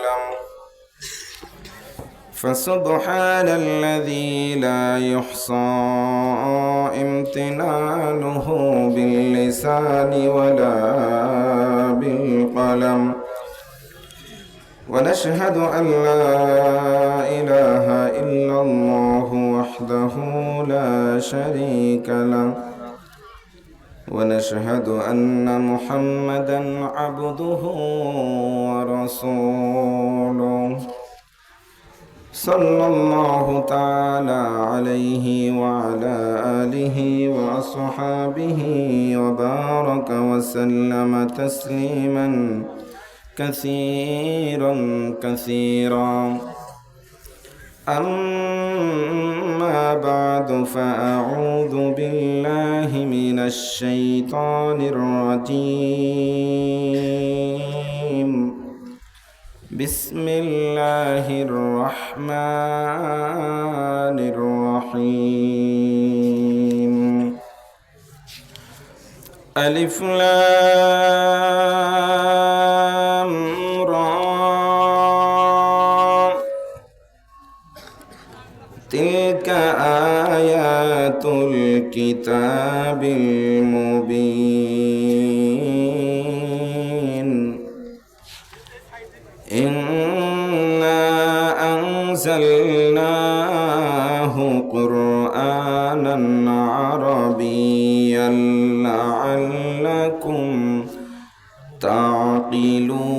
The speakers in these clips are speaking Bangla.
يعلم فسبحان الذي لا يحصى امتنانه باللسان ولا بالقلم ونشهد أن لا إله إلا الله وحده لا شريك له ونشهد أن محمدا عبده ورسوله صلى الله تعالى عليه وعلى آله وأصحابه وبارك وسلم تسليما كثيرا كثيرا أما بعد فأعوذ بالله من الشيطان الرجيم بسم الله الرحمن الرحيم ألف لام را تلك آيات الكتاب المبين إنا أنزلناه قرآنا عربيا لعلكم تعقلون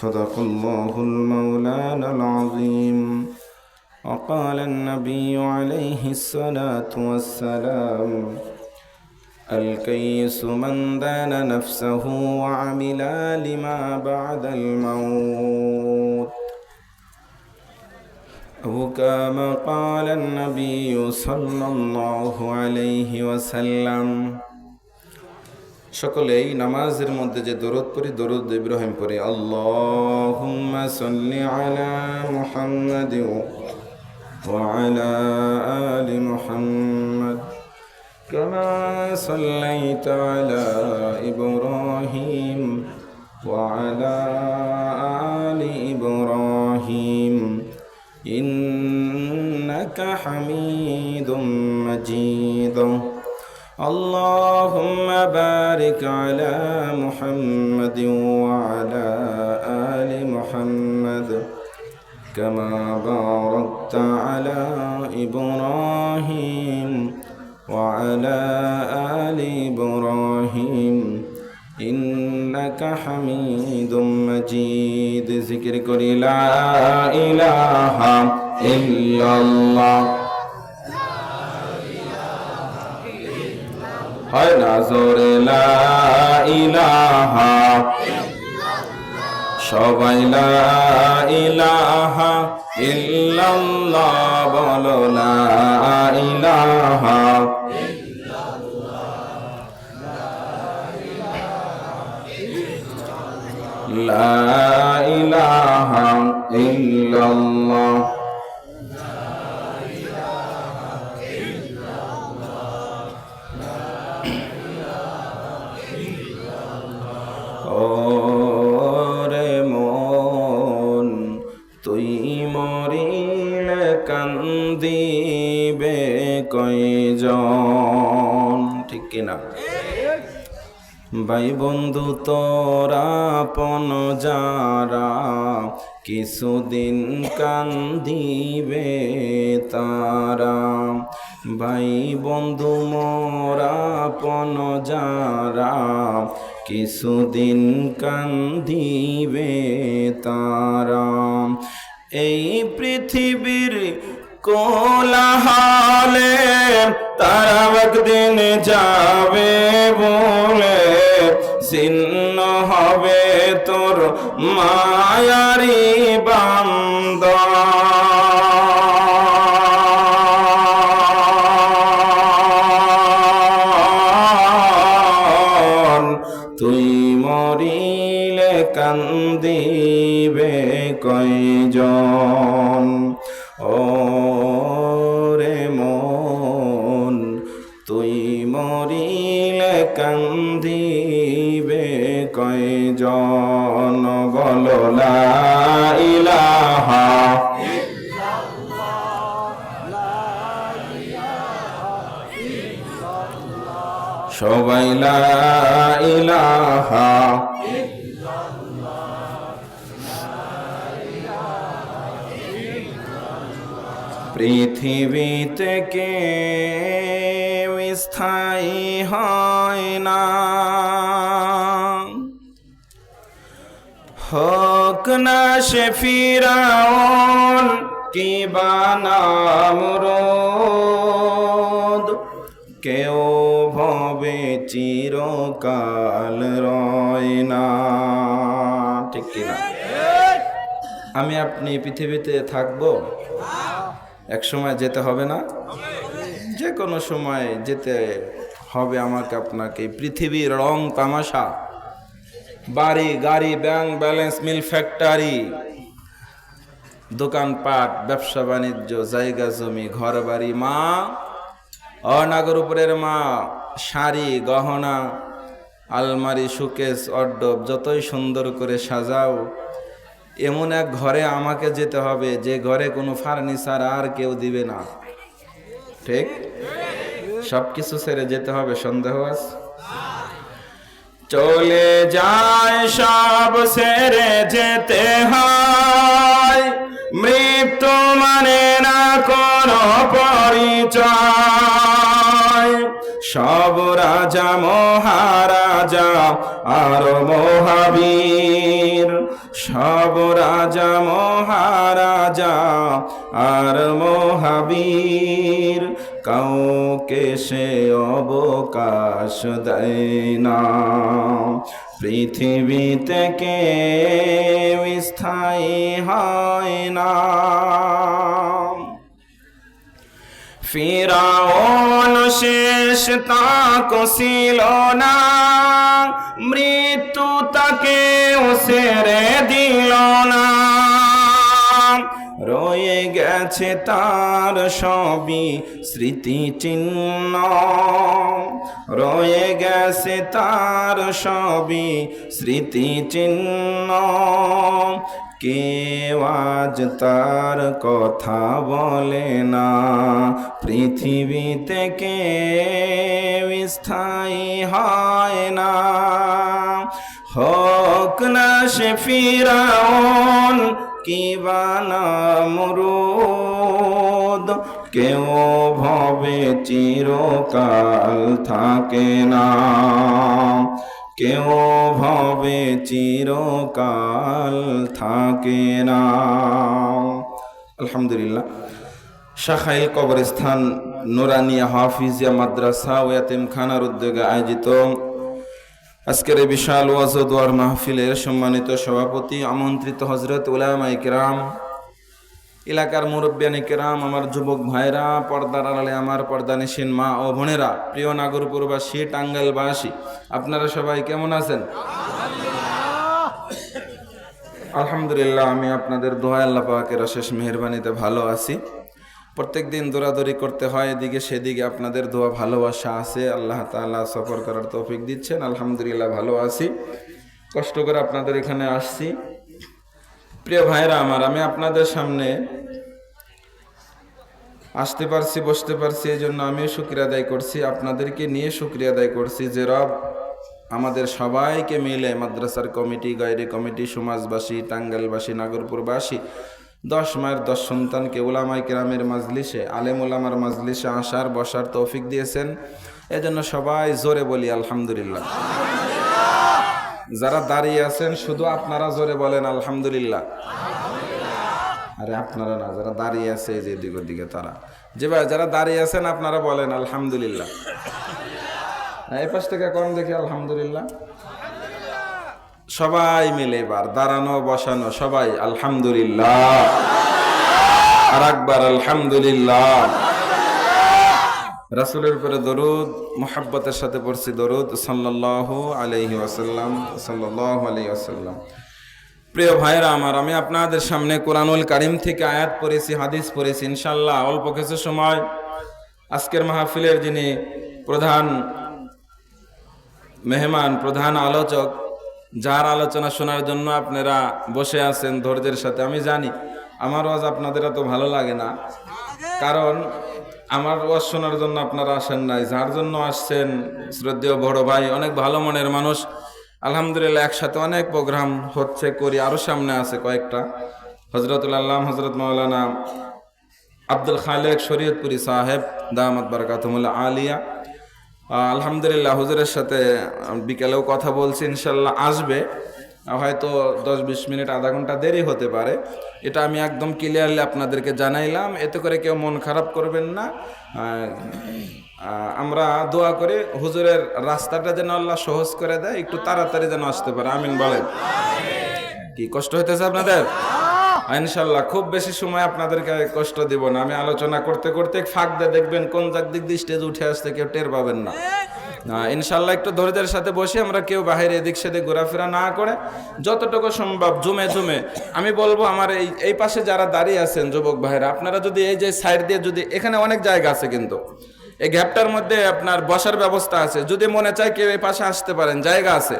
صدق الله المولانا العظيم وقال النبي عليه الصلاة والسلام الكيس من دان نفسه وعمل لما بعد الموت أو كما قال النبي صلى الله عليه وسلم সকলেই নামাজের মধ্যে যে দরুদ পড়ি দরুদ ইব্রাহিম পড়ি আল্লাহুম্মা সাল্লি আলা মুহাম্মাদ ওয়া আলা আলি মুহাম্মাদ কামা সাল্লাইতা আলা ইব্রাহিম ওয়া আলা আলি ইব্রাহিম ইন্নাকা হামিদুম মাজিদ اللهم بارك على محمد وعلى آل محمد كما باركت على إبراهيم وعلى آل إبراهيم إنك حميد مجيد ذكر كري لا إله إلا الله হয় না জোরে লা ইলাহা সবাই লা ইলাহা ইল্লাল্লাহ বলো লা ইলাহা লা ইলাহা ইল্লাল্লাহ ওরে মন তুই মরিলে কান্দিবে কয়জন ঠিক কিনা ভাই বন্ধু তোরা আপন যারা কিছুদিন কান্দিবে তারা ভাই বন্ধু মোরা আপন যারা কিছুদিন কান্দিবে তারা এই পৃথিবীর কোলাহলে তারা একদিন যাবে বলে ছিন্ন হবে তোর মায়ারি বান্দা তুই মরিলে কান্দিবে কয়জন ও রে মন তুই মরিলে কান্দিবে কয়জন, বলো লা ইলাহা সবাই লা ইলাহা পৃথিবীতে কেউ স্থায়ী হয় না, হোক না সে ফিরাউন কিবা নামরুদ, কেউ ভবে চিরকাল রয় না। ঠিক কিনা? আমি আপনি পৃথিবীতে থাকবো, এক সময় যেতে হবে না? যে কোনো সময় যেতে হবে আমাকে আপনাকে। পৃথিবীর রং তামাশা, বাড়ি গাড়ি, ব্যাংক ব্যালেন্স, মিল ফ্যাক্টরি, দোকানপাট, ব্যবসা বাণিজ্য, জায়গা জমি, ঘর বাড়ি, মা অনাগর উপরের মা, শাড়ি গহনা, আলমারি, সুকেস, অর্ডব যতই সুন্দর করে সাজাও, এমন এক ঘরে আমাকে যেতে হবে যে ঘরে কোনো ফার্নিচার আর কেউ দিবে না। ঠিক? সবকিছু ছেড়ে যেতে হবে, সন্দেহ আছে? চলে যায় সব ছেড়ে যেতে হয়, মৃত্যু মানে না কোনো পরিচয়। সব রাজা মহারাজা আর মহাবীর, সব রাজা মহারাজা আর মহাবীর, কাউকে সে অবকাশ দেয় না। পৃথিবীতে কেউ স্থায়ী হয় না। ফিরাউন শেষ তাক ছিল না, মৃত্যু তাকে ছেড়ে দিল না। রয়ে গেছে তার সবই স্মৃতি চিহ্ন, রয়ে গেছে তার সবই স্মৃতি চিহ্ন। কেউ আজ তার কথা বলে না, পৃথিবীতে কেউ স্থায়ী হয় না। হোক না সে ফিরাউন কিবা নামরুদ, কেউ ভবে চিরকাল থাকে না, কেউ ভবে চিরকাল থাকে না। আলহামদুলিল্লাহ, শাখাইল কবরস্থান নুরানিয়া হাফিজিয়া মাদ্রাসা ও ইয়াতিমখানার উদ্যোগে আয়োজিত আজকের এই বিশাল ওয়াজ ও দোয়ার মাহফিলের সম্মানিত সভাপতি, আমন্ত্রিত হযরত উলামায়ে কেরাম, এলাকার মুরব্বিয়ানে কেরাম, আমার যুবক ভাইরা, পর্দার আড়ালে আমার পর্দানিশীন মা ও বোনেরা, প্রিয় নাগরপুরবাসী, টাঙ্গাইলবাসী, আপনারা সবাই কেমন আছেন? আলহামদুলিল্লাহ, আমি আপনাদের দোয়া আল্লাহ পাকের অশেষ মেহেরবানিতে ভালো আছি। প্রত্যেক দিন দৌড়াদৌড়ি করতে হয় এদিকে সেদিকে, আপনাদের দোয়া ভালোবাসা আছে, আল্লাহ তাআলা সফর করার তৌফিক দিচ্ছেন। আলহামদুলিল্লাহ ভালো আছি, কষ্ট করে আপনাদের এখানে আসছি। প্রিয় ভাইরা আমার, আমি আপনাদের সামনে আসতে পারছি, বসতে পারছি, এই জন্য আমিও শুকরিয়া আদায় করছি, আপনাদেরকে নিয়ে শুকরিয়া আদায় করছি যে রব আমাদের সবাইকে মিলে মাদ্রাসার কমিটি, গায়রি কমিটি, সমাজবাসী, টাঙ্গাইলবাসী, নাগরপুরবাসী, 10 মায়ের 10 সন্তানকে উলামায়ে কেরামের মাজলিসে, আলেম উলামার মাজলিসে আসার বসার তৌফিক দিয়েছেন। এজন্য সবাই জোরে বলি আলহামদুলিল্লাহ। যারা দাঁড়িয়ে আছেন শুধু আপনারা জোরে বলেন আলহামদুলিল্লাহ। আরে আপনারা না, যারা দাঁড়িয়ে আছে এই যে দিকের দিকে, তারা যে ভাই যারা দাঁড়িয়ে আছেন আপনারা বলেন আলহামদুলিল্লাহ। এই পাশ থেকে কোন দেখি আলহামদুলিল্লাহ। সবাই মিলে এবার দাঁড়ানো বসানো সবাই আলহামদুলিল্লাহ, আর একবার আলহামদুলিল্লাহ। রাসূলের উপরে দরুদ, মুহাব্বতের সাথে পড়ছি দরুদ সাল্লাল্লাহু আলাইহি ওয়াসাল্লাম, সাল্লাল্লাহু আলাইহি ওয়াসাল্লাম। প্রিয় ভাইরা আমার, আমি আপনাদের সামনে কোরআনুল কারীম থেকে আয়াত পড়েছি, হাদিস পড়েছি। ইনশাআল্লাহ অল্প কিছু সময় আজকের মাহফিলের যিনি প্রধান মেহমান, প্রধান আলোচক, যার আলোচনা শোনার জন্য আপনারা বসে আছেন ধৈর্যের সাথে। আমি জানি আমার ওয়াজ আপনাদের এত ভালো লাগে না, কারণ আমার ওয়াজ শোনার জন্য আপনারা আসেন নাই, যার জন্য আসছেন শ্রদ্ধেয় বড় ভাই, অনেক ভালো মনের মানুষ। আলহামদুলিল্লাহ, একসাথে অনেক প্রোগ্রাম হচ্ছে, করি, আরো সামনে আছে কয়েকটা। হজরতুল আল্লাহ হজরত মাওলানা আব্দুল খালেক শরীয়তপুরি সাহেব দামাত বারাকাতুহুল আলিয়া, আলহামদুলিল্লাহ হুজুরের সাথে বিকেলেও কথা বলছি, ইনশাল্লাহ আসবে, হয়তো 10-20 মিনিট আধা ঘন্টা দেরি হতে পারে। এটা আমি একদম ক্লিয়ারলি আপনাদেরকে জানাইলাম, এতে করে কেউ মন খারাপ করবেন না। আমরা দোয়া করি হুজুরের রাস্তাটা যেন আল্লাহ সহজ করে দেয়, একটু তাড়াতাড়ি যেন আসতে পারে, আমিন বলেন। কি কষ্ট হইতেছে আপনাদের? ইনশাল্লাহ খুব বেশি সময় আপনাদেরকে কষ্ট দিব না। আমি আলোচনা করতে করতে ফাঁক দিয়ে দেখবেন কোন দিক দিয়ে স্টেজ উঠে আসতে কেউ টের পাবেন না। ইনশাল্লাহ একটু ধৈর্যের সাথে বসে আমরা কেউ বাইরে এদিক সেদিক ঘোরাফেরা না করে যতটুকু সম্ভব জুমে আমি বলবো আমার এই পাশে যারা দাঁড়িয়ে আছেন যুবক ভাইরা, আপনারা যদি এই যে সাইড দিয়ে, যদি এখানে অনেক জায়গা আছে, কিন্তু এই গ্যাপটার মধ্যে আপনার বসার ব্যবস্থা আছে, যদি মনে চায় কেউ এই পাশে আসতে পারেন, জায়গা আছে।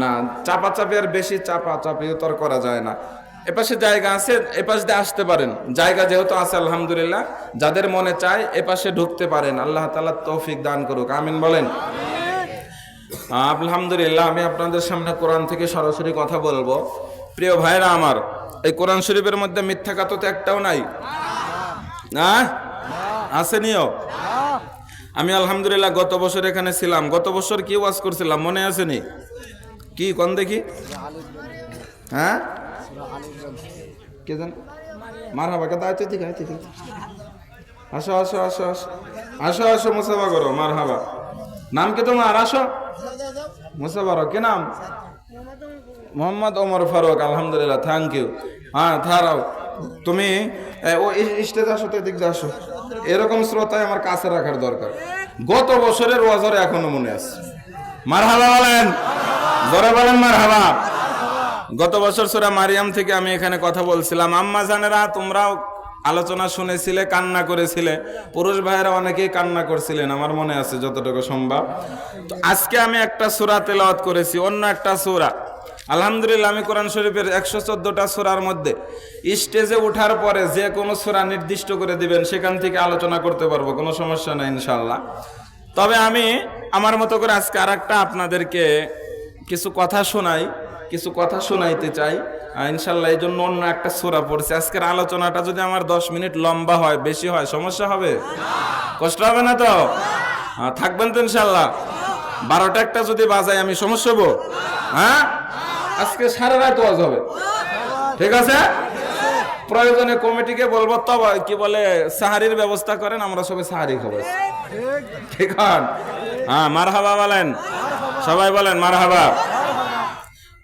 না চাপাচাপি আর বেশি চাপাচাপিও তো করা যায় না, এপাশে জায়গা আছে, এপাশ দিয়ে আসতে পারেন, জায়গা যেহেতু আছে আলহামদুলিল্লাহ। যাদের মনে চায় এপাশে ঢুকতে পারেন, আল্লাহ তাআলা তৌফিক দান করুক, আমিন বলেন। আলহামদুলিল্লাহ, আমি আপনাদের সামনে কোরআন থেকে সরাসরি কথা বলবো। প্রিয় ভাইরা আমার, এই কোরআন শরীফের মধ্যে মিথ্যা কথা তো একটাও নাই, না আসেনিও? আমি আলহামদুলিল্লাহ গত বছর এখানে ছিলাম। গত বছর কি ওয়াজ করছিলাম মনে আসেনি? কি কোন দেখি? হ্যাঁ, কে জান? মারহাবা, কে দাঁড়াইতে ঠিক আছে, ঠিক আছে, আসো আসো আসো আসো আসো আসো, মুসাফা করো, মারহাবা। নাম কি তোমার? আসো, মুসাফা করো। কি নাম? মোহাম্মদ ওমর ফারুক, আলহামদুলিল্লাহ, থ্যাংক ইউ। হ্যাঁ থারাও, তুমি ও স্টেজ আসো, তো এদিক দিয়ে আসো। এরকম শ্রোতায় আমার কাছে রাখার দরকার। গত বছরের ওয়াজরে এখনো মনে আছে। মারহাবা বলেন, জোরে বলেন মারহাবা। গত বছর সূরা মারিয়াম থেকে আমি এখানে কথা বলছিলাম। আম্মা জানেরা, তোমরাও আলোচনা শুনেছিলে, কান্না করেছিলে, পুরুষ ভাইয়েরা অনেকেই কান্না করছিলেন, আমার মনে আছে যতটুকু সম্ভব। তো আজকে আমি একটা সূরা তেলাওয়াত করেছি, অন্য একটা সূরা। আলহামদুলিল্লাহ, আমি কোরআন শরীফের 114টা সূরার মধ্যে স্টেজে ওঠার পরে যে কোনো সূরা নির্দিষ্ট করে দিবেন, সেখান থেকে আলোচনা করতে পারবো, কোনো সমস্যা নাই ইনশাআল্লাহ। তবে আমি আমার মতো করে আজকে আরেকটা আপনাদেরকে কিছু কথা শোনাইতে চাই ইনশাল্লাহ। এই জন্য অন্য একটা সূরা পড়ছি। আজকের আলোচনাটা যদি আমার 10 মিনিট লম্বা হয়, বেশি হয়, সমস্যা হবে? কষ্ট হবে না তো? থাকবেন তো ইনশাল্লাহ? 12টা একটা যদি বাজাই আমি, সমস্যা হবো? হ্যাঁ, আজকে সারা রাত ওয়াজ হবে, ঠিক আছে? প্রয়োজনে কমিটিকে বলবো, তো কি বলে সাহারির ব্যবস্থা করেন, আমরা সবাই সাহারি খাবো, ঠিক আছে? হ্যাঁ, মারহাবা বলেন, সবাই বলেন মারহাবা।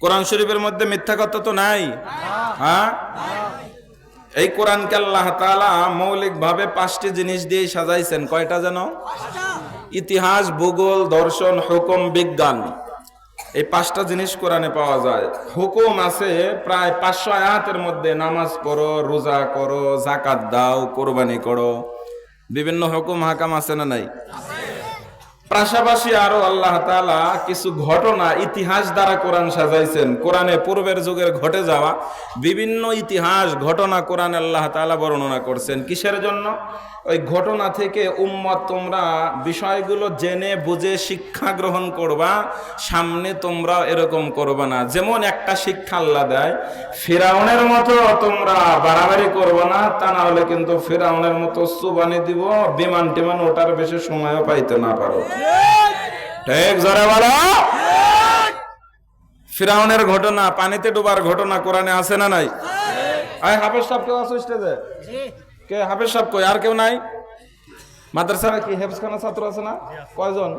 কোরআন শরীফের মধ্যে মিথ্যা কথা তো নাই। হ্যাঁ, এই কোরআনকে আল্লাহ তাআলা মৌলিকভাবে 5টি জিনিস দিয়ে সাজাইছেন। কয়টা যেন? ইতিহাস, ভূগোল, দর্শন, হুকুম, বিজ্ঞান। এই 5টা জিনিস কোরআনে পাওয়া যায়। হুকুম আছে প্রায় 500 আয়াতের মধ্যে, নামাজ পড়ো, রোজা করো, যাকাত দাও, কোরবানি করো, বিভিন্ন হুকুম হাকাম আছে না নাই? পাশাপাশি আরো আল্লাহ তাআলা কিছু ঘটনা ইতিহাস দ্বারা কোরআন সাজাইছেন। কোরআনে পূর্বের যুগের ঘটে যাওয়া বিভিন্ন ইতিহাস ঘটনা কোরআনে আল্লাহ তাআলা বর্ণনা করছেন। কিসের জন্য? ওই ঘটনা থেকে উম্মত তোমরা বিষয়গুলো জেনে বুঝে শিক্ষা গ্রহণ করবা, সামনে তোমরা এরকম করবা না। যেমন একটা শিক্ষা আল্লাহ দেয়, ফিরাউনের মতো তোমরা বাড়াবাড়ি করবা না, তা না হলে কিন্তু ফিরাউনের মতো সুবানি দিব, বিমান টিমান ওটার বেশি সময়ও পাইতে না পারো, ঠিক? জোরে বলো। ফিরাউনের ঘটনা, পানিতে ডুবার ঘটনা কোরআনে আছে না নাই? হাফেজ সাহেব কেউ আছে স্টেজে? কে হাফেজ সাহেব কই? আর কেউ নাই? মাদ্রাসার কি হেফজখানা ছাত্র আছে না? কয়জন?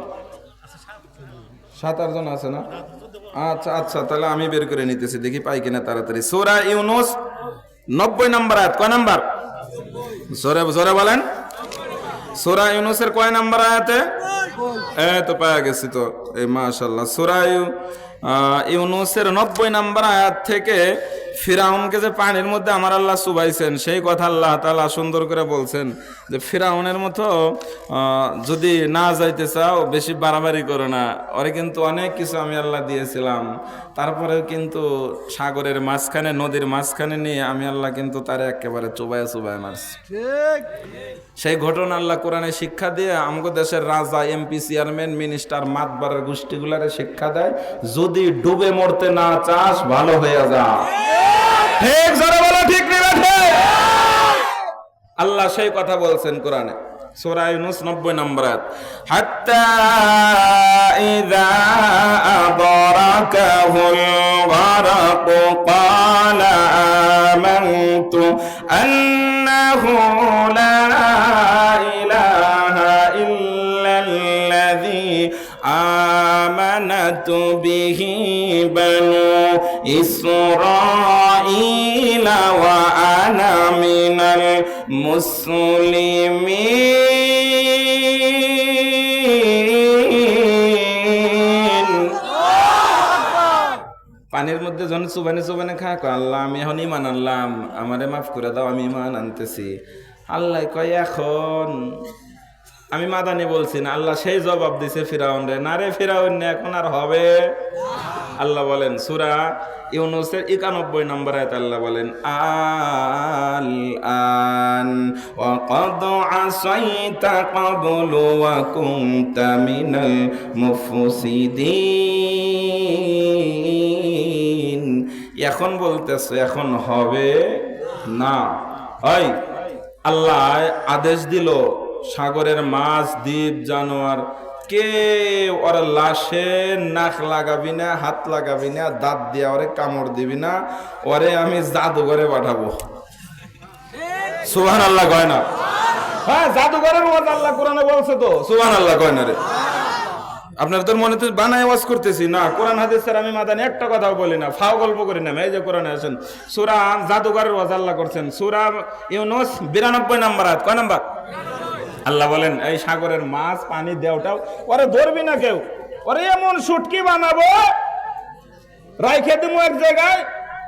7-8 জন আছে না? আচ্ছা আচ্ছা, তাহলে আমি বের করে নিতেছি, দেখি পাই কিনা তাড়াতাড়ি। সূরা ইউনূস 90 নম্বর আয়াত। কয় নাম্বার? জোরে জোরে বলেন। সূরা ইউনূসের কয় নাম্বার আয়াতে? তো পাওয়া গেছি তো, এই মাশাআল্লাহ। সূরা ইউনূসের 90 নম্বর আয়াত থেকে ফিরাউনকে যে পানির মধ্যে আমার আল্লাহ চুবাইছেন সেই কথা আল্লাহ তাআলা সুন্দর করে বলছেন যে ফিরাউনের মতো যদি না যাইতে চাও বেশি বাড়াবাড়ি করো না, ওরে কিন্তু অনেক কিছু আমি আল্লাহ দিয়েছিলাম, তারপরেও কিন্তু সাগরের মাঝখানে নদীর মাঝখানে নিয়ে আমি আল্লাহ কিন্তু তারে একেবারে চুবায় চুবায় মারছি। সেই ঘটনা আল্লাহ কোরআনে শিক্ষা দিয়ে আমাদের দেশের রাজা, এমপি, চেয়ারম্যান, মিনিস্টার, মাতবারের গোষ্ঠীগুলারে শিক্ষা দেয়, যদি ডুবে মরতে না চাস ভালো হয়ে যা। ঠিক জোরে বলো, ঠিক না ঠিক? আল্লাহ সেই কথা বলছেন কোরআনে, সূরা ইউনূস 90 নম্বর আয়াত, হাত্তা ইযা আদরাকাহুল গরক ক্বালা আমানতু আন্নাহু লা ইলাহা ইল্লাল্লাযী আমানাত বিহি বানু ইসরাঈল ওয়া আনা মিনাল মুসলিমিন। পানির মধ্যে যখন চুবানে চুবানে খা কয় আল্লাহ আমি এখন ঈমান আনলাম, আমারে মাফ করে দাও, আমি ঈমান আনতেছি। আল্লাহ কয় এখন আমি মাদানি বলছি না। আল্লাহ সেই জবাব দিছে ফিরাউন রে, না রে ফিরাউন এখন আর হবে। আল্লাহ বলেন সূরা ইউনূসের 91 নম্বর আয়াতে আল্লাহ বলেন, আল আন ওয়া ক্বাদ আসাইতা ক্বাবলু ওয়া কুনতা মিনাল মুফসিদিন। এখন বলতেছে এখন হবে না। ওই আল্লাহ আদেশ দিল সাগরের মাছ, দ্বীপ, জানোয়ার কে ওর লাশে নাক লাগাবি না, হাত লাগাবি না, দাঁত দিয়ে ওরে কামড় দিবি না, ওরে আমি জাদুঘরে পাঠাবো। সুবহানাল্লাহ কয় না? হ্যাঁ, জাদুঘরের কথা আল্লাহ কোরআনে বলছে তো, সুবহানাল্লাহ কয় না রে? আপনার তোর মনে তো বানায় ওয়াজ করতেছি না, কোরআন হাদিস স্যার আমি মাদানি একটা কথাও বলি না, ফাও গল্প করি না। এই যে কোরআনে আছেন সূরা জাদুঘরের ওয়াজ আল্লাহ করছেন, সূরা ইউনূস 92 নম্বর আয়াত, কয় নাম্বার? আল্লাহ বলেন এই সাগরের মাছ, পানি দেওটাও ওরে ধরবি না কেউ, ওরে এমন শুটকি বানাবো রাইখে দেবো এক জায়গায়,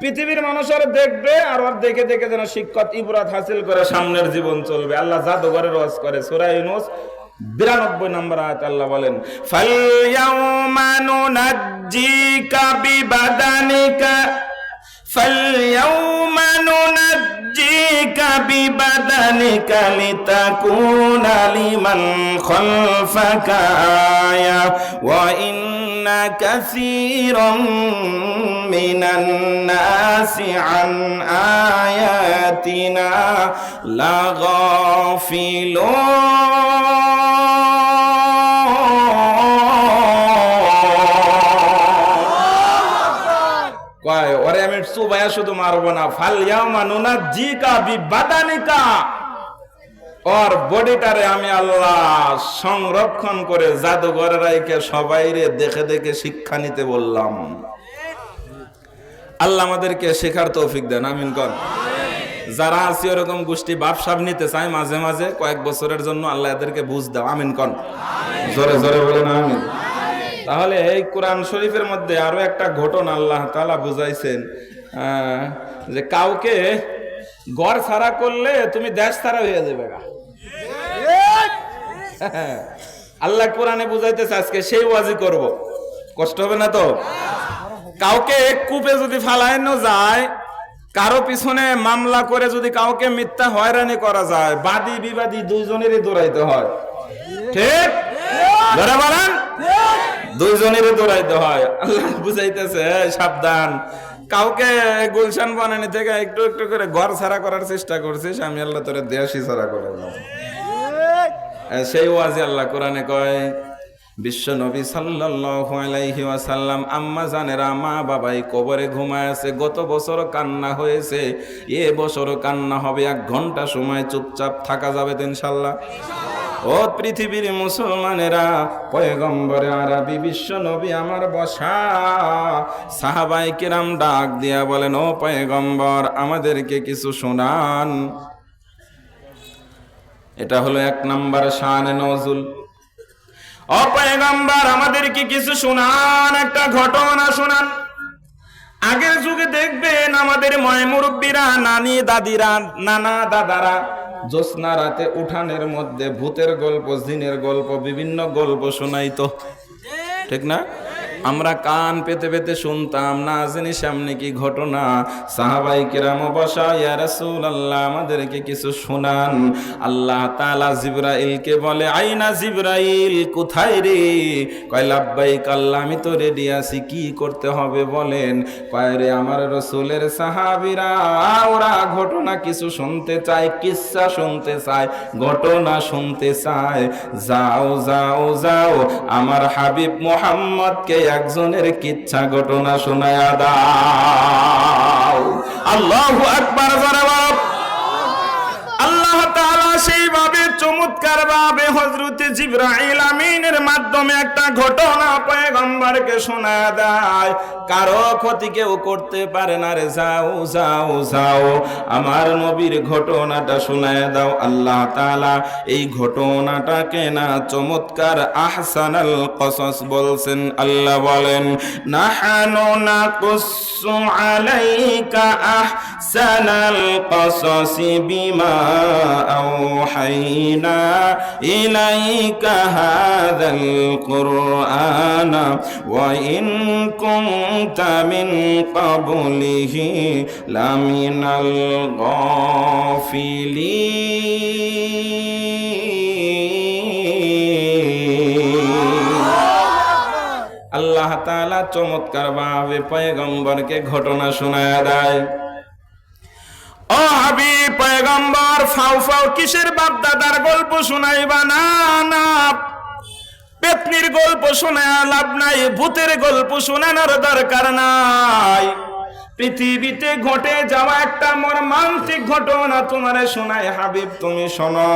পৃথিবীর মানুষ ওরে দেখবে আর ওর দেখে দেখে যেন শিক্ষক ইবরাত হাসিল করে সামনের জীবন চলবে। আল্লাহ জাদুঘরের ওয়াজ করে। সূরা ইউনূস 92 নম্বর আয়াত আল্লাহ বলেন, ফালইয়াউমা নুনাজ্জিকা বিবাদানিকা ফালইয়াউমা নুনাজ্জিকা বিবাদানিকা লিতাকুনা লিমান খালফাকা আয়া ওয়া ইন্না কাসীরাম মিনান নাসি আন আয়াতিনা লাগাফিলুন। ওরে আমি চুবায়া শুধু মারবো না, ফালইয়াউমা নুনাজ্জিকা বিবাদানিকা, ওর বডিটারে আমি আল্লাহ সংরক্ষণ করে জাদুঘরে রাইখে সবাইরে দেখে দেখে শিক্ষা নিতে বললাম। আল্লাহ আমাদেরকে শেখার তৌফিক দেন, আমিন কোন। যারা আছে ওরকম গোষ্ঠী বাপসাপ নিতে চায় মাঝে মাঝে কয়েক বছরের জন্য, আল্লাহ এদেরকে বুঝ দাও, আমিন কোন। জোরে জোরে বলেন আমিন। তাহলে এই কোরআন শরীফের মধ্যে আরো একটা ঘটনা আল্লাহ তাআলা বুঝাইছেন, যে কাউকে ঘর ছাড়া করলে তুমি দেশ ছাড়া হয়ে যাবে। আল্লাহ কোরআনে বুঝাইতেছে, আজকে সেই ওয়াজি করব, কষ্ট হবে না তো? কাউকে কূপে যদি ফালানো যায়, কারো পিছনে মামলা করে যদি কাউকে মিথ্যা হয়রানি করা যায়, বাদী বিবাদী দুইজনেরই দৌড়াইতে হয়। ঠিক ধরে বলেন, দুইজনেরই দৌড়াইতে হয়। আল্লাহ বুঝাইতেছে সাবধান, কাউকে গুলশান বানানি থেকে একটু একটু করে ঘর ছাড়া করার চেষ্টা করছিস, আমি আল্লাহ তোরে দেশি ছাড়া করে দেব। সেই ওয়াজি আল্লাহ কোরআনে কয়, বিশ্ব নবী সাল্লাল্লাহু আলাইহি ওয়াসাল্লাম আম্মা জানেরা, মা বাবাই কবরে ঘুমায় আছে, গত বছর কান্না হয়েছে, এ বছর কান্না হবে। 1 ঘন্টা সময় চুপচাপ থাকা যাবে তো ইনশাআল্লাহ? ও পৃথিবীর মুসলমানেরা, পয়গম্বরে আরবি বিশ্ব নবী আমার বসা, সাহাবায়ে কিরাম ডাক দিয়া বলেন, ও পয়গম্বর আমাদেরকে কিছু শোনান। এটা হলো 1 নাম্বার শানে নজুল। ও পয়গম্বর, আমাদেরকে কিছু শোনান, একটা ঘটনা শোনান। আগের যুগে দেখবেন আমাদের ময় মুরব্বীরা, নানি দাদিরা, নানা দাদারা জ্যোৎস্না রাতে উঠানের মধ্যে ভূতের গল্প, জিনের গল্প, বিভিন্ন গল্প শোনাইতো, ঠিক না? আমরা কান পেতে পেতে শুনতাম, না জানি সামনে কি ঘটনা। সাহাবাই কেরাম বসা, ইয়া রাসূলুল্লাহ আমাদেরকে কিছু শোনান। আল্লাহ তাআলা জিবরাইলকে বলে, আইনা জিবরাইল, কোথায় রে? কয় লাব্বাইক আল্লাহ, আমি তো রেডি আছি, কি করতে হবে বলেন। কয় রে আমার রাসূলের সাহাবীরা, ওরা ঘটনা কিছু শুনতে চায়, কিসসা শুনতে চায়, ঘটনা শুনতে চায়। যাও যাও যাও, আমার হাবিব মুহাম্মদকে একজনের কিচ্ছা ঘটনা শোনায়া দাও। আল্লাহু আকবার, জনাব। আল্লাহ তাআলা সেইভাবে চমৎকার ভাবে হযরত জিবরাইল আমিনের মাধ্যমে একটা ঘটনা পয়গম্বরকে শোনায়া দেয়। কারো ক্ষতি কেউ করতে পারে না রে, যাও যাও যাও, আমার নবীর ঘটনাটা শোনায়া দাও। আল্লাহ তাআলা এই ঘটনাটাকে না চমৎকার আহসানাল কসস বলছেন। আল্লাহ বলেন, নাহানু নাকুসু আলাইকা আহসানাল কসসি বিমা আওহাইনা ইলাইকা হাযাল কুরআনা ওয়া ইন কুনতা মিন ক্বাবলিহি লামিনাল গাফিলিন। আল্লাহ তাআলা চমৎকার ভাবে পয়গম্বরকে ঘটনা শোনায়া দেয়। ও হাবিব পয়গম্বর, ফাও ফাও কিসের বাপ দাদার গল্প শোনাইবা? না না, পেতনির গল্প শোনায় লাভ নাই, ভূতের গল্প শোনানোর দরকার নাই। পৃথিবীতে ঘটে যাওয়া একটা মর্মান্তিক ঘটনা তোমারে শোনায় হাবিব, তুমি শোনো।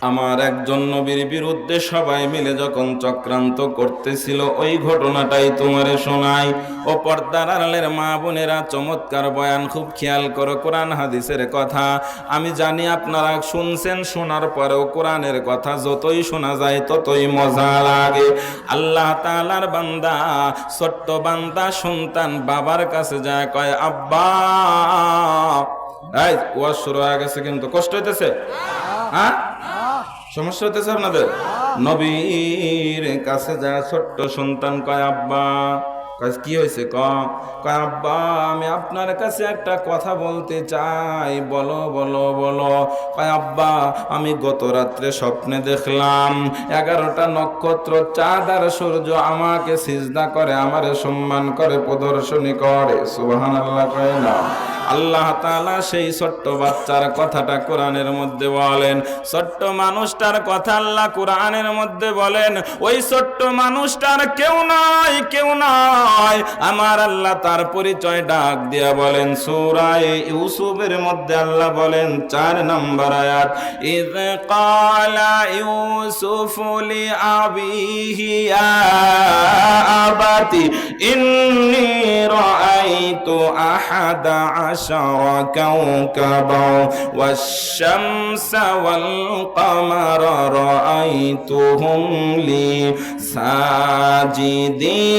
আমার একজন নবীর বিরুদ্ধে সবাই মিলে যখন চক্রান্ত করতেছিল, ওই ঘটনাটাই তোমারে শোনাই। ও পর্দার আড়ালের মা বোনেরা, চমৎকার বয়ান, খুব খেয়াল করো কোরআন হাদিসের কথা। আমি জানি আপনারা শুনছেন, শোনার পরেও কোরআনের কথা যতই শোনা যায় ততই মজা লাগে। আল্লাহ তাআলার বান্দা, ছোট্ট বান্দা সন্তান বাবার কাছে যায়, কয় আব্বা। এই ওয়াজ শুরু হয়ে গেছে, কিন্তু কষ্ট হইতেছে? হ্যাঁ, সমস্যা হইতেছে আপনাদের? নবীর কাছে যায় ছোট্ট সন্তান, কয় আব্বা। কি হয়েছে? কয় আব্বা, আমি আপনার কাছে একটা কথা বলতে চাই। বলো বলো বলো। কয় আব্বা, আমি গত রাত্রে স্বপ্নে দেখলাম 11টা নক্ষত্র, চাঁদ আর সূর্য আমাকে সিজদা করে, আমারে সম্মান করে, প্রদর্শনী করে। সুবহানাল্লাহ কয় না? আল্লাহ তাআলা সেই ছোট্ট বাচ্চার কথাটা কোরআনের মধ্যে বলেন, ছোট্ট মানুষটার কথা আল্লাহ কোরআনের মধ্যে বলেন। ওই ছোট্ট মানুষটার কেউ নাই, কেউ নাই। আমার আল্লাহ তার পরিচয় ডাক দিয়া বলেন সূরা ইউসুফের মধ্যে। আল্লাহ বলেন 4 নম্বর আয়াত, ইয ক্বালা ইউসুফু লিআবিহি ইয়া আবাতি ইন্নী রাআইতু আহাদা আশারা কাওকাবা ওয়াশ-শামসা ওয়াল-কামারা রাআইতুহুম লি সাজিদিন।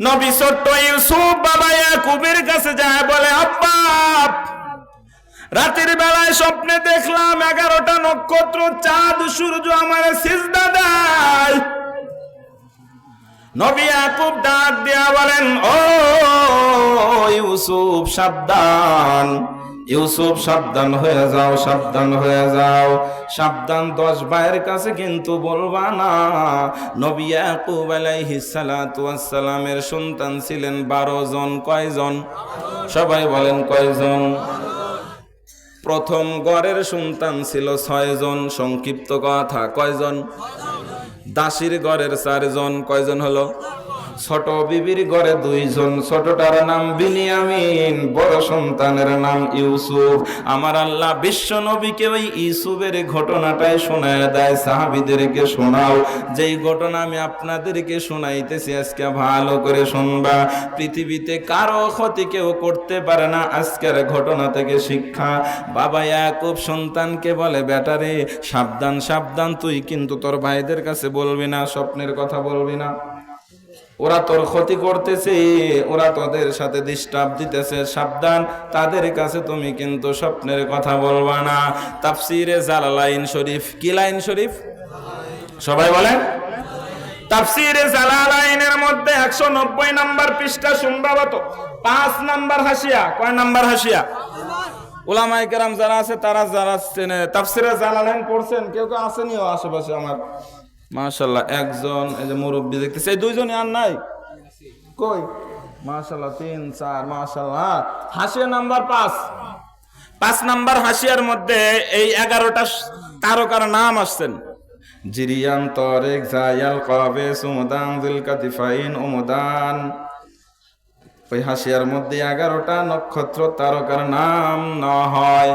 নবী ছোট্ট ইউসুফ বাবা ইয়াকুবের কাছে যায়, বলে আব্বা, রাতের বেলায় স্বপ্নে দেখলাম 11টা নক্ষত্র, চাঁদ, সূর্য আমার সিজদা দেয়। নবী ইয়াকুব ডাক দিয়া বলেন, ও ইউসুফ সাবধান, ইউসুফ সাবধান হয়ে যাও, সাবধান হয়ে যাও, সাবধান। 10 ভাইয়ের কাছে কিন্তু বলবা না। নবী ইয়াকুব আলাইহিস সালাতু ওয়াস সালামের সন্তান ছিলেন 12 জন। কয়জন? সবাই বলেন কয়জন? প্রথম গড়ের সন্তান ছিল 6 জন। সংক্ষিপ্ত কথা, কয়জন? দাসীর গড়ের 4 জন। কয়জন হলো? ছোট বিবির ঘরে দুইজন, ছোটটার নাম বিনিয়ামিন, বড় সন্তানের নাম ইউসুফ। আমার আল্লাহ বিশ্ব নবীকে ওই ইউসুফের ঘটনাটাই শোনায় দেয়, সাহাবীদেরকে শোনাও। যেই ঘটনা আমি আপনাদেরকে শোনাইতেছি আজকে ভালো করে শুনবা। পৃথিবীতে কারো ক্ষতি কেউ করতে পারে না, আজকের ঘটনা থেকে শিক্ষা। বাবা ইয়াকুব সন্তানকে বলে, বেটারে সাবধান সাবধান, তুই কিন্তু তোর ভাইদের কাছে বলবি না, স্বপ্নের কথা বলবি না। ওরা তোর ক্ষতি করতেছে, ওরা তোদের সাথে ডিস্টার্ব দিতেছে, সাবধান, তাদের কাছে তুমি কিন্তু স্বপ্নের কথা বলবা না। তাফসিরে জালালাইন শরীফ, কি লাইন শরীফ সবাই বলেন? তাফসিরে জালালাইনের মধ্যে 190 নম্বর পৃষ্ঠা, সম্ভবত 5 নম্বর হাসিয়া। কয় নম্বর হাসিয়া? উলামায়ে কেরাম যারা আছে তারা যারা তাফসিরে জালালাইন পড়ছেন, কেউ কেউ আসেনিও আশেপাশে আমার, মাশাআল্লাহ। একজন এই যে মুরব্বি দেখতেছে, এই দুইজনই আর নাই কই, মাশাআল্লাহ 3 4, মাশাআল্লাহ। হাসিয়া নাম্বার 5 নাম্বার হাসিয়ার মধ্যে এই 11টা তারকার নাম আসছেন। জিরিয়ান, তরিক, জায়াল, কাবেস, উমদান, যুলকাতিফাইন, উমদান। ওই হাসিয়ার মধ্যে 11টা নক্ষত্র তারকার নাম নেওয়া হয়।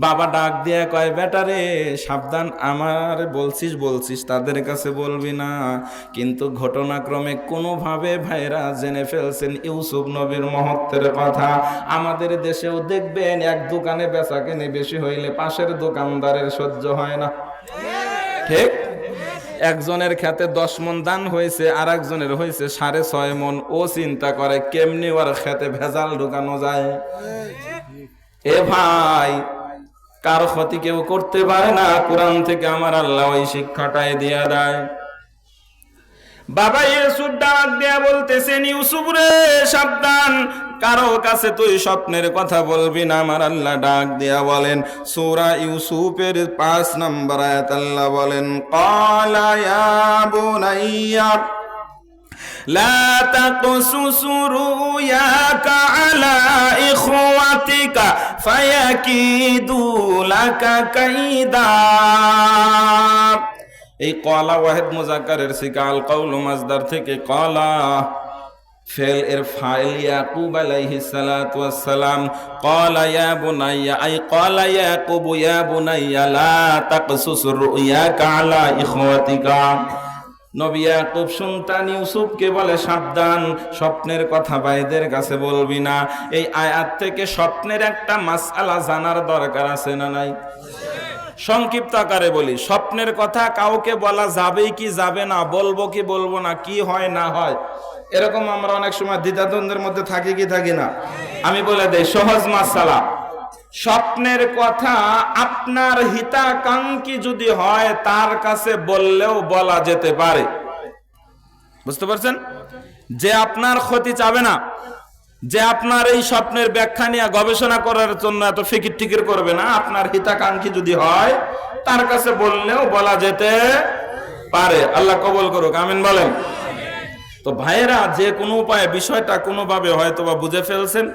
বাবা ডাক দিয়ে কয়, বেটারে সাবধান, আমার বলছিস তাদের কাছে বলবি না। কিন্তু ঘটনাক্রমে কোনোভাবে ভাইরা জেনে ফেলছেন ইউসুফ নবীর মহত্বের কথা। আমাদের দেশেও দেখবেন, এক দোকানে বেচা কেনে বেশি হইলে পাশের দোকানদারের সহ্য হয় না, ঠিক? একজনের খেতে 10 মণ ধান হয়েছে, আর একজনের হয়েছে 6.5 মণ। ও চিন্তা করে কেমনি ওর খেতে ভেজাল ঢুকানো যায়। এ ভাই, কারো ক্ষতি কেউ করতে পারে না, কোরআন থেকে আমার আল্লাহ ওই শিক্ষাটাই দিয়া দেয়। বাবা ইউসুফ ডাক দিয়া বলতেছেন, ইউসুফ রে সাবধান, কারো কাছে তুই স্বপ্নের কথা বলবি না। আমার আল্লাহ ডাক দিয়া বলেন, সূরা ইউসুফের 5 নম্বর আয়াত আল্লাহ বলেন, ক্বালা ইয়া বুনাইয়া লা তাকসুসু রুয়াকা আলা ইখওয়াতিকা ফায়াকিদু লাকা কাইদা। এই ক্বালা ওয়াহিদ মুযাক্কারের সিগা, আল কাউলু মাজদার থেকে ক্বালা ফেল এর ফাইল ইয়াকুব আলাইহিস সালাতু ওয়াস সালাম। ক্বালা ইয়া বুনাইয়া, আই ক্বালা ইয়াকুব ইয়া বুনাইয়া লা তাকসুসু রুয়াকা আলা ইখওয়াতিকা। নবী ইয়াকুব সন্তান ইউসুফকে বলে, সাবধান, স্বপ্নের কথা ভাইদের কাছে বলবি না। এই আয়াত থেকে স্বপ্নের একটা মাসআলা জানার দরকার আছে না নাই? সংক্ষিপ্ত আকারে বলি, স্বপ্নের কথা কাউকে বলা যাবে কি যাবে না, বলবো কি বলবো না, কি হয় না হয়, এরকম আমরা অনেক সময় দ্বিধাদ্বন্দ্বের মধ্যে থাকি কি থাকি না? আমি বলে দেই সহজ মাসআলা। স্বপ্নের কথা আপনার হিতাকাঙ্ক্ষী যদি হয়, তার কাছে বললেও বলা যেতে পারে। বুঝতে পারছেন? যে আপনার ক্ষতি চাবে না, যে আপনার এই স্বপ্নের ব্যাখ্যা নিয়ে গবেষণা করার জন্য এত ফিকির টিকির করবে না, আপনার হিতাকাঙ্ক্ষী যদি হয়, তার কাছে বললেও বলা যেতে পারে। আল্লাহ কবুল করুক, আমিন বলেন। তো ভাইয়েরা, যে কোনো উপায়ে বিষয়টা কোনোভাবে হয়তো বা বুঝে ফেলছেন।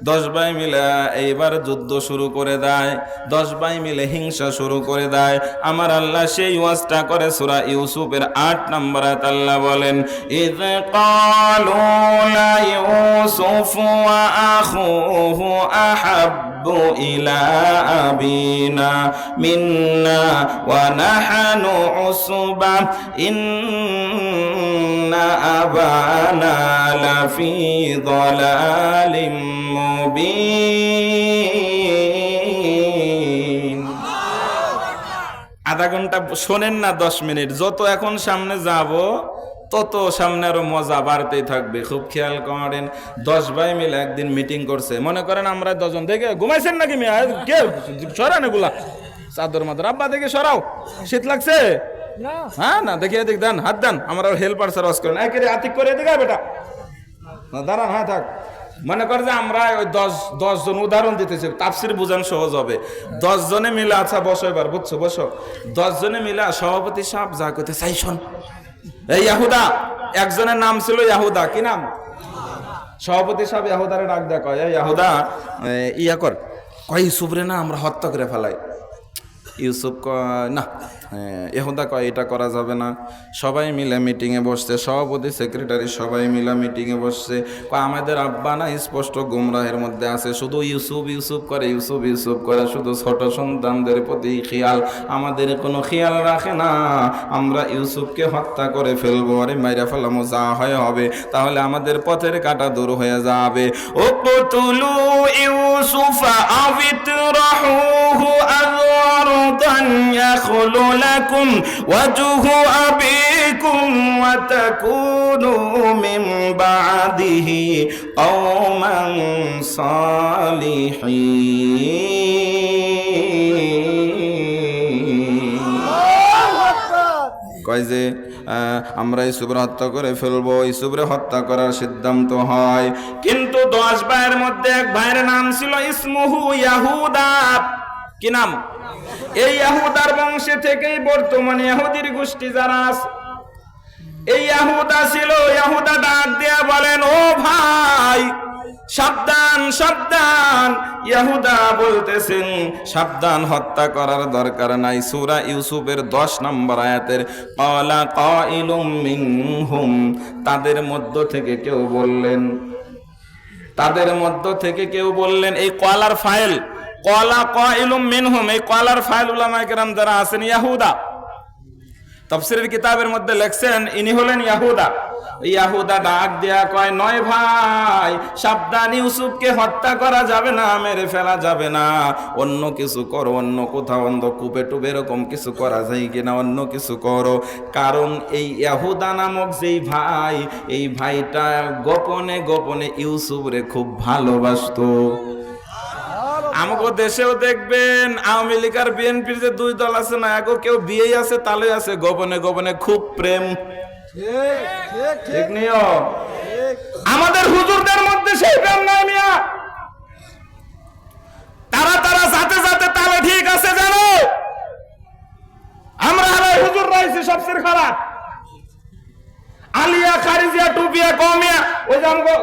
10 ভাই মিলে এইবার যুদ্ধ শুরু করে দেয়, 10 ভাই মিলে হিংসা শুরু করে দেয়। আমার আল্লাহ সেই ওয়াজটা করে সূরা ইউসুফের 8 নম্বর আয়াত আল্লাহ বলেন, ইয ক্বালু লা ইউসুফু ওয়া আখুহু আহাব্বু ইলা আবিনা মিন্না ওয়া নাহনু উসবা ইন্না আবানা লাফি যালালিম মুবিন। আধা ঘন্টা শোনেন না, 10 মিনিট। যত এখন সামনে যাব, তত সামনে আরো মজা বাড়তেই থাকবে। খুব খেয়াল করেন, 10 ভাই মিলে একদিন মিটিং করছে। মনে করেন আমরা 10 জন, দেখে ঘুমাইছেন নাকি মেয়ে? কে সরান এগুলা, চাদর মাদর আব্বা দেখে সরাও, শীত লাগছে? হ্যাঁ না, দেখে এদিক দেন, হাত দেন, আমার হেল্পার স্যার ওয়াজ করেন, একেবারে আতিক করে এদিকে বেটা দাঁড়ান। হ্যাঁ থাক। মনে করে যে আমরা ওই 10 জন উদাহরণ দিতেছি, তাফসির বুঝান সহজ হবে। 10 জনে মিলে, আচ্ছা বসো এবার, বুঝছো, বসো। 10 জনে মিলে সভাপতি সাহেব যা করতে চাই শোন। এই ইয়াহুদা, একজনের নাম ছিল ইয়াহুদা, কি নাম? সভাপতি সাহেব ইয়াহুদারে ডাক দেয়া কয়, ইয়াহুদা ইয়া কর, কয় ইউসুফরে না আমরা হত্যা করে ফেলাই। ইউসুফ কয় না, ইহুদা কয় এটা করা যাবে না। সবাই মিলে মিটিংয়ে বসছে, সভাপতি সেক্রেটারি সবাই মিলে মিটিংয়ে বসছে। আমাদের আব্বা না স্পষ্ট গুমরাহের মধ্যে আছে, শুধু ইউসুফ ইউসুফ করে, ইউসুফ ইউসুফ করে, শুধু ছোট সন্তানদের প্রতি খেয়াল, আমাদের কোনো খেয়াল রাখে না। আমরা ইউসুফকে হত্যা করে ফেলবো, আরে মাইরা ফেলামো, যা হয় হবে, তাহলে আমাদের পথের কাটা দূর হয়ে যাবে। উকতুলু ইউসুফা আও ইতরাহুহু আরদান ইয়াখলু লাকুম ওয়াজহু আবিকুম ওয়া তাকুনু মিন বাদিহি কওমান সালিহিন। কয় যে আমরা ইউসুফের হত্যা করে ফেলবো, ইউসুফের হত্যা করার সিদ্ধান্ত হয়। কিন্তু 10 ভাইয়ের মধ্যে এক ভাইয়ের নাম ছিল ইসমুহু ইয়াহুদা। কি নাম? এই ইয়াহুদার বংশে থেকেই বর্তমানে ইহুদির গোষ্ঠী যারা আছে, এই ইয়াহুদা ছিল। ইয়াহুদা ডাক দিয়া বলেন, ও ভাই সাবধান সাবধান। ইয়াহুদা বলতেছেন সাবধান, হত্যা করার দরকার নাই। সূরা ইউসুফের 10 নম্বর আয়াতের ক্বালা কাইলুম মিনহুম, তাদের মধ্য থেকে কেউ বললেন, তাদের মধ্য থেকে কেউ বললেন। এই ক্বালার ফাইল ক্বালা কাইলুম মিনহুম, এই ক্বালার ফাইল উলামায়ে কেরাম যারা আছেন ইয়াহুদা, তাফসীরের কিতাবের মধ্যে লেখছেন ইনি হলেন ইয়াহুদা। ইয়াহুদা ডাক দেয়া কয়, নয় ভাই সাবধান, ইউসুফকে হত্যা করা যাবে না, মেরে ফেলা যাবে না, অন্য কিছু করো, অন্য কোথাও অন্ধ কূপে টুবে এরকম কিছু করা যায় কিনা, অন্য কিছু করো। কারণ এই ইয়াহুদা নামক যেই ভাই, এই ভাইটা গোপনে গোপনে ইউসুফরে খুব ভালোবাসতো। আমাকে দেশেও দেখবেন আওয়ামী লীগ আর বিএনপির যে 2 দল আছে না, এগো কেউ বিয়ে আছে তালে আছে, গোপনে গোপনে খুব প্রেম। ঠিক নিও, আমাদের হুজুরদের মধ্যে সেই প্রেম নাই মিয়া। তারা তারা সাথে সাথে তালে ঠিক আছে জানো, আমরা হুজুর রয়েছে সবচেয়ে খারাপ। আলিয়া খারিজিয়া টুপিয়া কমিয়া, ওই যে আমগো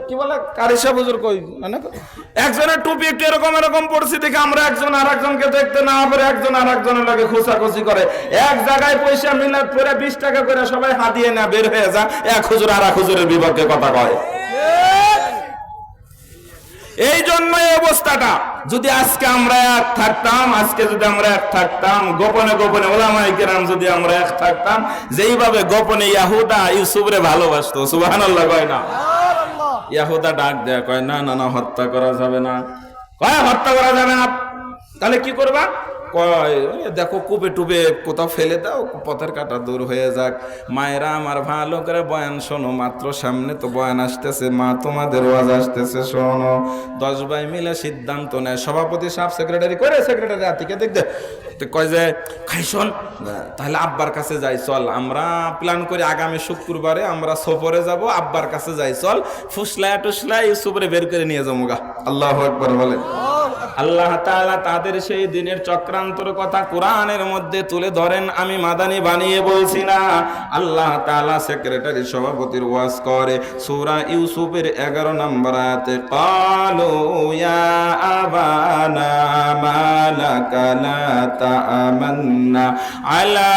কি বলে কারিশা হুজুর কই, মানে একজনের টুপি একটু এরকম এরকম পড়ছি দেখে আমরা একজন আর একজনকে দেখতে না পারে, একজন আর একজনের লাগে খোঁচাখুচি করে। এক জায়গায় পয়সা মিলাদ করে 20 টাকা করে সবাই হাতিয়ে না বের হয়ে যা, এক হুজুর আর এক হুজুরের বিপক্ষে কথা কয়। এই জন্য এই অবস্থাটা। যদি আজকে আমরা এক থাকতাম, আজকে যদি আমরা এক থাকতাম, গোপনে গোপনে উলামায়ে কেরাম যদি আমরা এক থাকতাম, যেইভাবে গোপনে ইয়াহুদা ইউসুফরে ভালোবাসতো, সুবহানাল্লাহ কয় না? ইয়াহুদা ডাক দেয়া কয়, না না না, হত্যা করা যাবে না। কয় হত্যা করা যাবে না, তাহলে কি করবা? কয় দেখো কূপে টুবে কোথাও ফেলে দাও, পথের কাটা দূর হয়ে যাক। মায়েরা আমার ভালো করে বয়ান শোনো, মাত্র সামনে তো বয়ান আসতেছে, মা তোমাদের ওয়াজ আসতেছে, শোনো। 10 ভাই মিলে সিদ্ধান্ত নেয়, সভাপতি সাহেব সেক্রেটারি করে, সেক্রেটারি আতিকে দেখতে কয় যে খাই শোন, তাহলে আব্বার কাছে যাই চল, আমরা প্ল্যান করি আগামী শুক্রবারে আমরা সফরে যাব, আব্বার কাছে যাই চল, ফুসলায় টুসলায় ইউসুফরে বের করে নিয়ে যাবো গা। আল্লাহু আকবার বলেন। আল্লাহ তাআলা তাদের সেই দিনের চক্রান্তর কথা কোরআনের মধ্যে তুলে ধরেন, আমি মাদানী বানিয়ে বলছি না। আল্লাহ তাআলা সেক্রেটারি সভাপতির ওয়াজ করে সূরা ইউসুফের 11 নম্বর আয়াতে, ক্বালু ইয়া আবানা মালাকা লা তা'মান্না আলা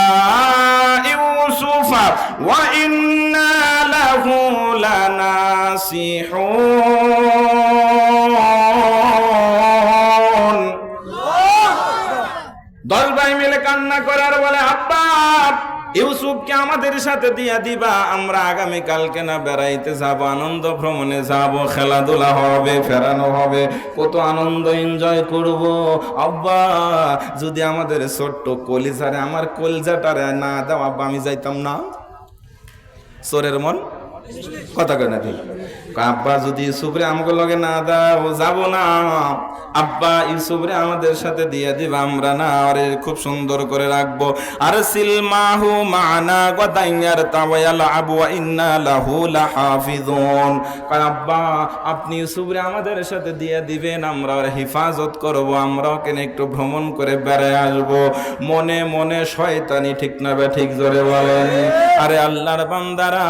ইউসুফা ওয়া ইন্না লাহু লানাসিহুন। 10 ভাই মিলে কান্না করার বলে, আব্বা ইউসুফকে আমাদের সাথে দিয়া দিবা, আমরা আগামী কালকে না বেড়াইতে যাব, আনন্দ ভ্রমণে যাব, খেলাধুলা হবে, ফেরানো হবে, কত আনন্দ এনজয় করব। আব্বা যদি আমাদের ছোট্ট কলিজারে, আমার কলিজাটারে না দাও আব্বা, আমি যাইতাম না। চোরের মন কথা কয় না ঠিক? আব্বা যদি ইউসুফরে আমাকে লগে না দাও যাব না। আব্বা ইউসুফরে আমাদের সাথে দিয়ে দিবা, আমরা না আরে খুব সুন্দর করে রাখবো। আর সিলমাহু মানা গাদাইয়ার তাওয়াল আবু ইন্না লাহু লাহাফিজুন। কয় আব্বা আপনি ইউসুফরে আমাদের সাথে দিয়ে দিবেন, আমরা ওর হেফাজত করব, আমরা ওকে একটু ভ্রমণ করে বেড়ায় আসবো। মনে মনে শয়তানি, ঠিক না বে ঠিক জোরে বলেন। আরে আল্লাহর বান্দারা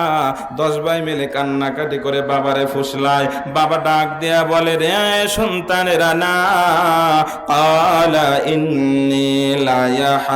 10 ভাই মিলে কান্নাকাটি করে বাবা বাবারে ফুসলায়। বাবা ডাক দেয়া বলে, রে সন্তানেরা না, ক্বালা ইন্নী লা